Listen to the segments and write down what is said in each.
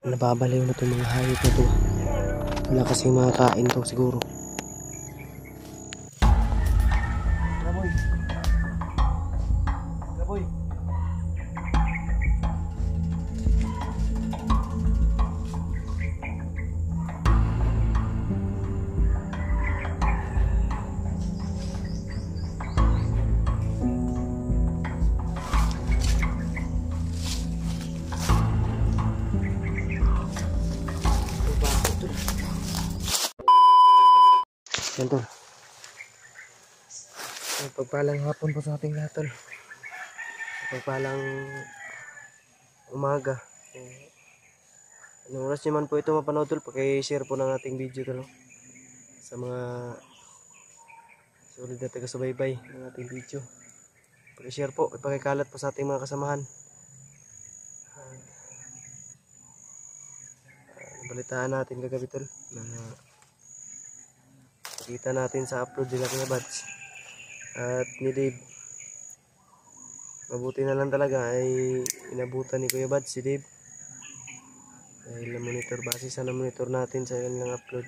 Nababaliw na itong mga hayop na to. Wala kasing mga kain to siguro. Gaboy. Gaboy. Yan tol. Pagpalang hapon po sa ating lahat tol. Pagpalang umaga. Anong oras nyo man po ito mapanood tol, paki-share po ng ating video tol. Sa mga sulit na taga-subaybay ng ating video. Paki-share po, ipakikalat po sa ating mga kasamahan. Balitaan natin kagabi tol na kita natin sa upload nila Kuya Bads at ni Dave. Mabuti na lang talaga ay inabutan ni Kuya Bads si Dave dahil na-monitor, base sa na-monitor natin sa kanilang upload.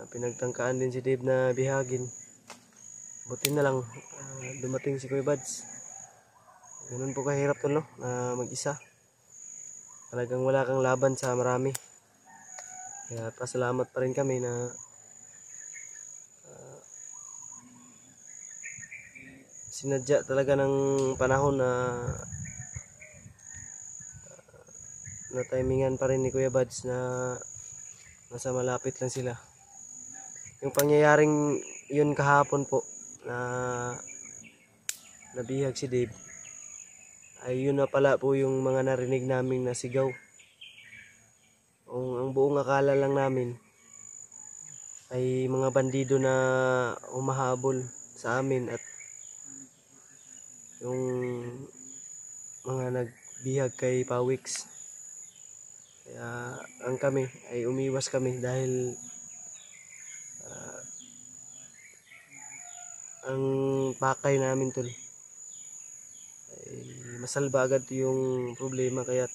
Pinagtangkaan din si Dave na bihagin. Buti na lang dumating si Kuya Bads. Ganun po kahirap tol, no? Na mag-isa. Talagang wala kang laban sa marami. Kaya pasalamat pa rin kami na sinadya talaga ng panahon na timingan pa rin ni Kuya Bads na nasa malapit lang sila. Yung pangyayaring yun kahapon po na nabihag si Dave ay yun na pala po yung mga narinig naming nasigaw. Ang buong akala lang namin ay mga bandido na humahabol sa amin at yung mga nagbihag kay Pawix. Kaya ang kami ay umiwas kami dahil ang pakay namin tol ay masalba agad yung problema, kaya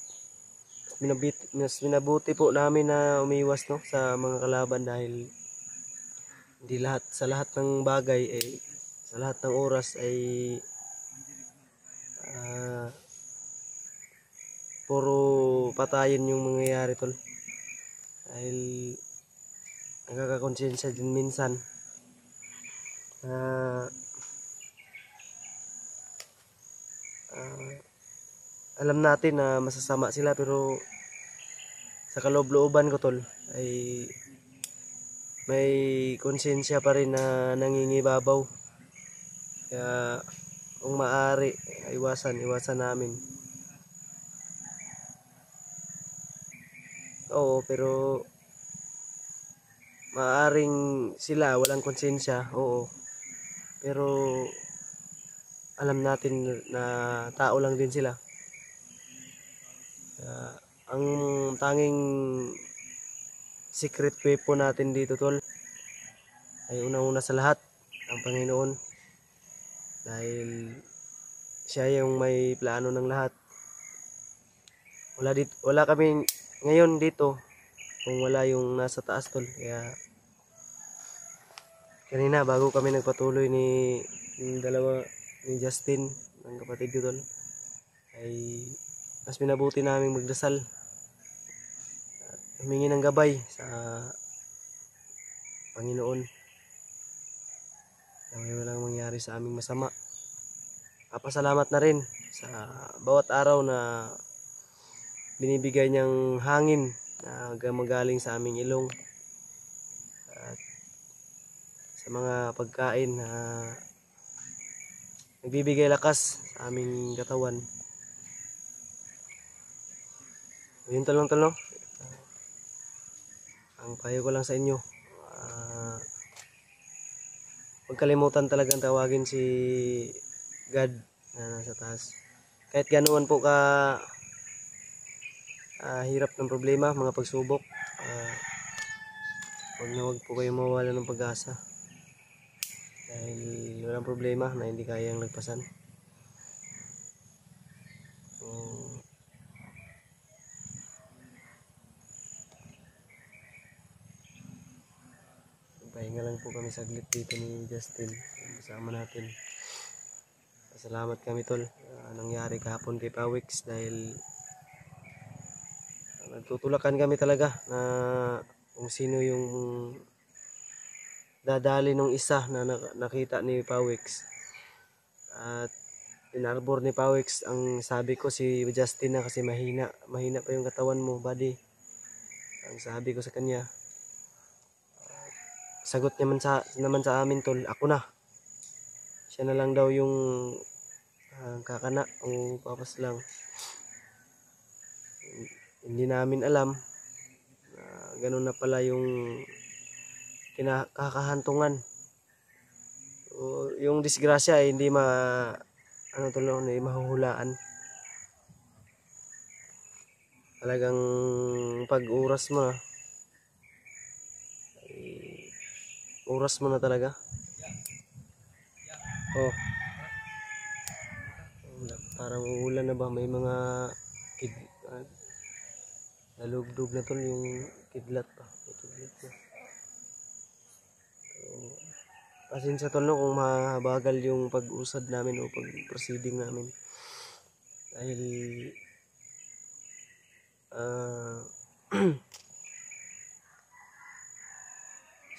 mas minabuti po namin na umiwas, no, sa mga kalaban dahil hindi sa lahat ng bagay ay sa lahat ng oras ay puro patayin yung mangyayari tol, dahil nagkakakonsensya din minsan alam natin na masasama sila, pero sa kaloob-looban ko tol ay may konsensya pa rin na nangingibabaw. Kaya kung maaari iwasan namin. Oo, pero maaaring sila walang konsensya, oo. Pero alam natin na tao lang din sila. Ang tanging secret weapon natin dito tol ay unang-una sa lahat ang Panginoon, dahil siya yung may plano ng lahat. Wala kami ngayon dito kung wala yung nasa taas tol. Kaya kanina bago kami nagpatuloy ni Justin, ng kapatid ko tol, ay mas minabuti naming magdasal at humingi ng gabay sa Panginoon na may walang mangyari sa aming masama. Papasalamat na rin sa bawat araw na binibigay niyang hangin na magaling sa aming ilong at sa mga pagkain na nagbibigay lakas sa aming katawan. Yun tol, no? Ang payo ko lang sa inyo, huwag kalimutan talagang tawagin si God na nasa taas. Kahit ganoon po ka hirap ng problema, mga pagsubok, huwag po kayong mawala ng pag-asa dahil walang problema na hindi kayang lagpasan. Pahinga lang po kami saglit dito ni Justin. Kasama natin. Salamat kami tol. Nangyari kahapon kay Pawix dahil nagtutulakan kami talaga na kung sino yung dadali nung isa na nakita ni Pawix. At inarbor ni Pawix, ang sabi ko si Justin na kasi mahina pa yung katawan mo, buddy. Ang sabi ko sa kanya, sagot niya naman sa amin tol, ako na. Siya na lang daw yung kakana o papas lang. Hindi namin alam na ganun na pala yung kinakahantungan. O, yung disgrasya ay hindi mahuhulaan. Talagang pag oras mo na talaga. Oh. Parang uulan na ba? May mga nalugdog na tol yung kidlat pa. May kidlat na. Pasensya tol no kung mabagal yung pag-usad namin o pag-proceeding namin. Dahil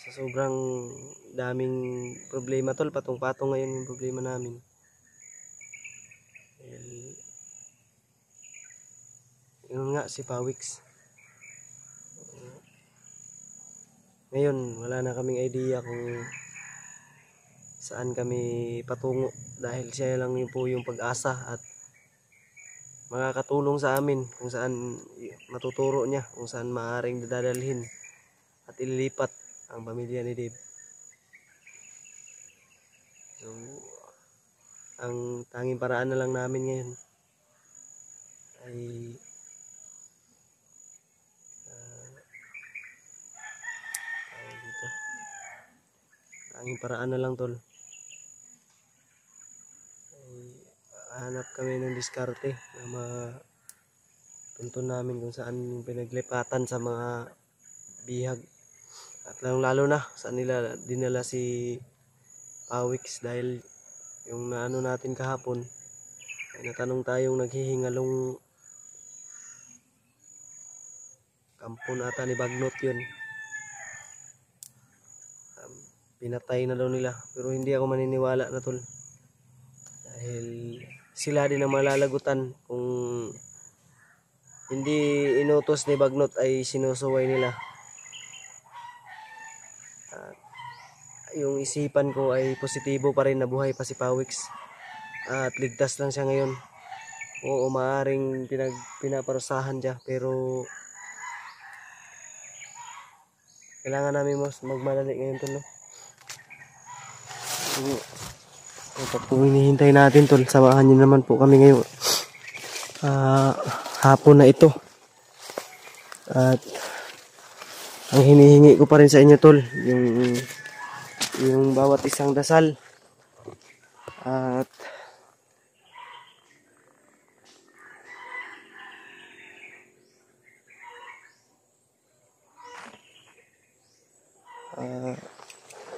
sa sobrang daming problema tol, patong-patong ngayon yung problema namin. Dahil yun nga si Pawix. Ngayon wala na kaming idea kung saan kami patungo dahil siya lang po yung pag-asa at makakatulong sa amin kung saan matuturo niya, kung saan maaaring dadalhin at ililipat ang pamilya ni Dave. So, ang tanging paraan na lang namin ngayon ay tanging paraan na lang tol. Hanap kami ng diskarte na matuntun namin kung saan yung pinaglipatan sa mga bihag at lalo na saan nila dinala si Pawix dahil yung naano natin kahapon ay natanong tayong naghihingalong kampon ata ni Bagnot yun. Pinatay na daw nila pero hindi ako maniniwala na tol dahil sila din ang malalagutan kung hindi inutos ni Bagnot ay sinusuway nila. At yung isipan ko ay positibo pa rin na buhay pa si Pawix at ligtas lang siya ngayon. Oo, maaaring pinaparusahan siya pero kailangan namin magmadali ngayon tol no? Ito po hinihintay natin tol. Samahan niyo naman po kami ngayong hapon na ito. At ang hinihingi ko pa rin sa inyo tol, yung bawat isang dasal. At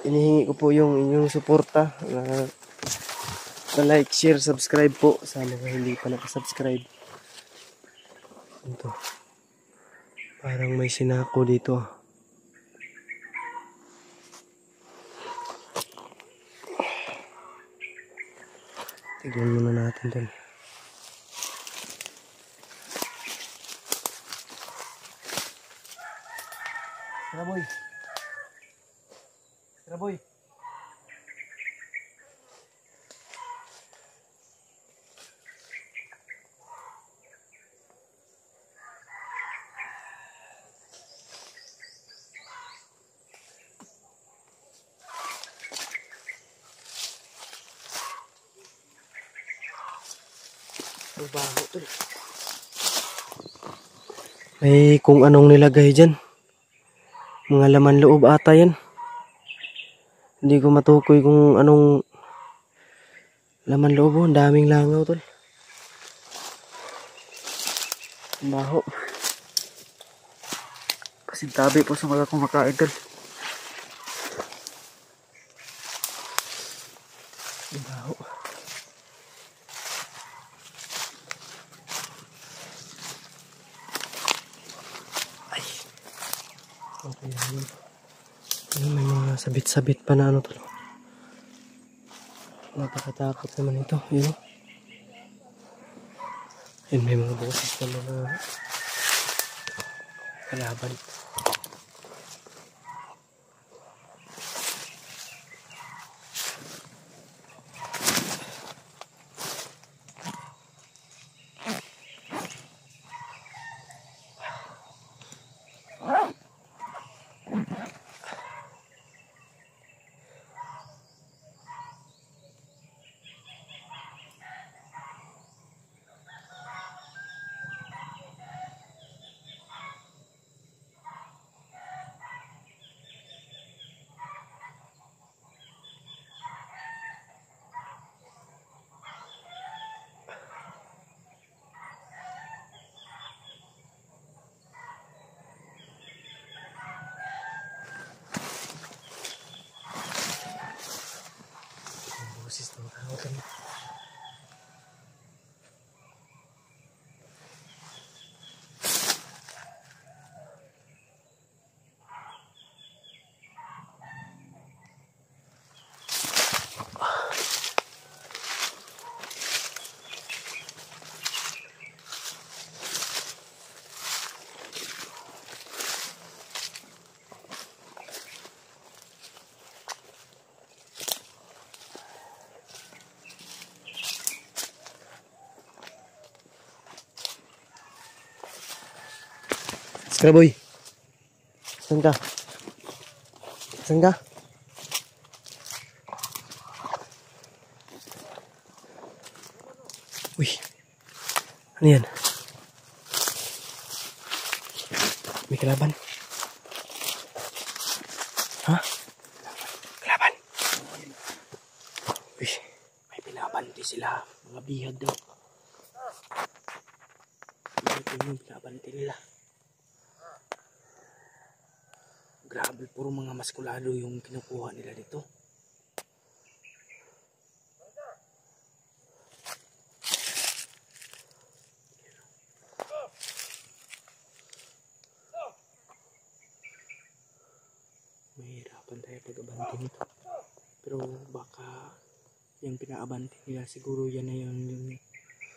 inihingi ko po yung inyong suporta na like, share, subscribe po sa mga hindi pa nakasubscribe. Ito. Parang may sinako dito. Tignan muna natin dun. Tara boy. Tara boy. Bago to. May kung anong nilagay dyan. Mga laman loob ata yan. Hindi ko matukoy kung anong laman loob. Ang daming langaw tol. Baho. Kasi tabi po sa mga kumakain tol. Okay, ayun, may mga sabit-sabit pa na ano to. Napakatakot naman ito, yun. Yun, may mga boses na mga kalaban. Boses ng tao kami. Skraboy. Saan ka? Saan ka? Uy. Ano yan? May kalaban. Ha? Kalaban. Uy. May binabanti sila. Mga bihag daw. Ito yung binabanti nila. Grabe, puro mga maskulado yung kinukuha nila dito. Mahirapan tayo pag-abante nito. Pero baka yung pinaabante nila siguro yan na yung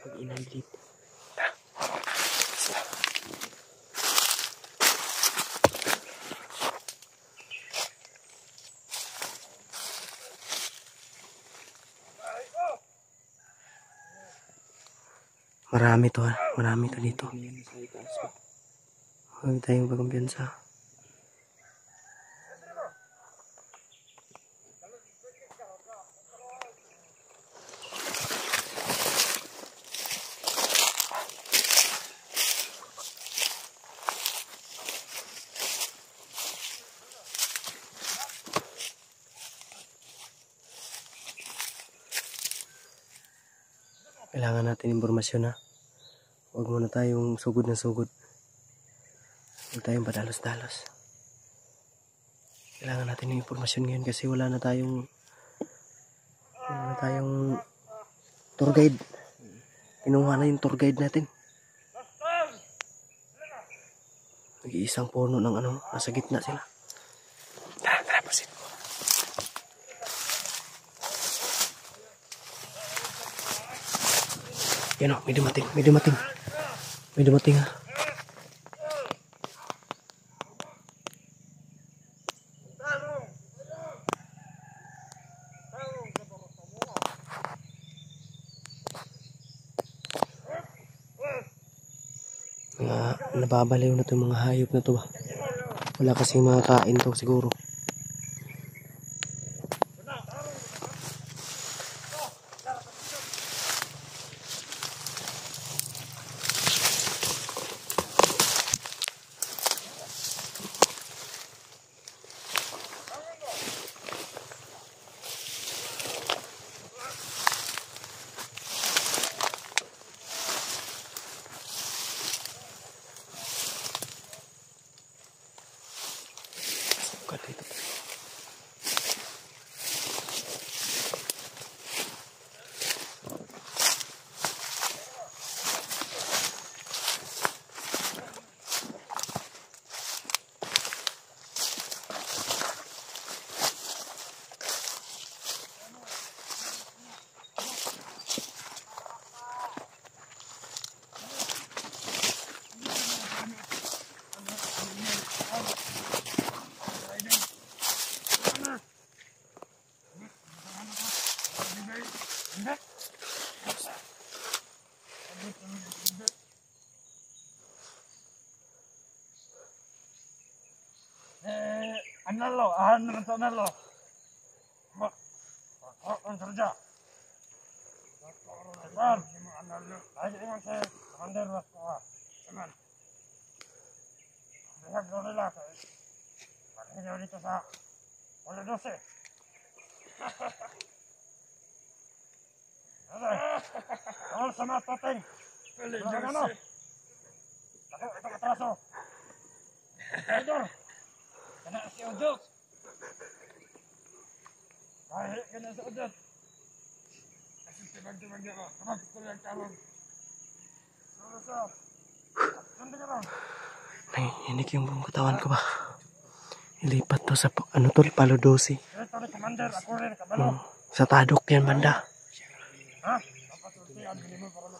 pag-inaglit. Marami to ha. Marami to dito. Huwag tayong pagkumpiyansa. Kailangan natin impormasyon ha. Huwag muna tayong sugod na sugod. Huwag tayong padalos-dalos. Kailangan natin yung impormasyon ngayon kasi wala na tayong tour guide. Kinuha na yung tour guide natin. Nag-iisang puno ng ano, nasa gitna sila. Tara, tara, pasin. Yan o, may dumating, may dumating. May dumating ha. Nababaliw na itong mga hayop na to. Wala kasing mga kain to siguro. Dito. Analo, ahan naman sa analo. Ang sarja. Saan? Ay, ingat si Commander was ko. Saman. Bihag daw nila. Marino dito sa Wala 12. Tawal sa mga toting. Wala ano? Ako, itong atraso. Idol. Kana si Ojok. Kahit kana si Ojok. Kasi tibag-tibag ako. Kapag gusto lang tawag. So. Sandi ka lang. Nanginginig yung buong katawan ko ba? Ilipat to sa ano tol, Palo 12. Ito ni Commander, ako rin, kabalo. Sa Tadok yan banda. Ha? Dapat sultihan, hindi mo para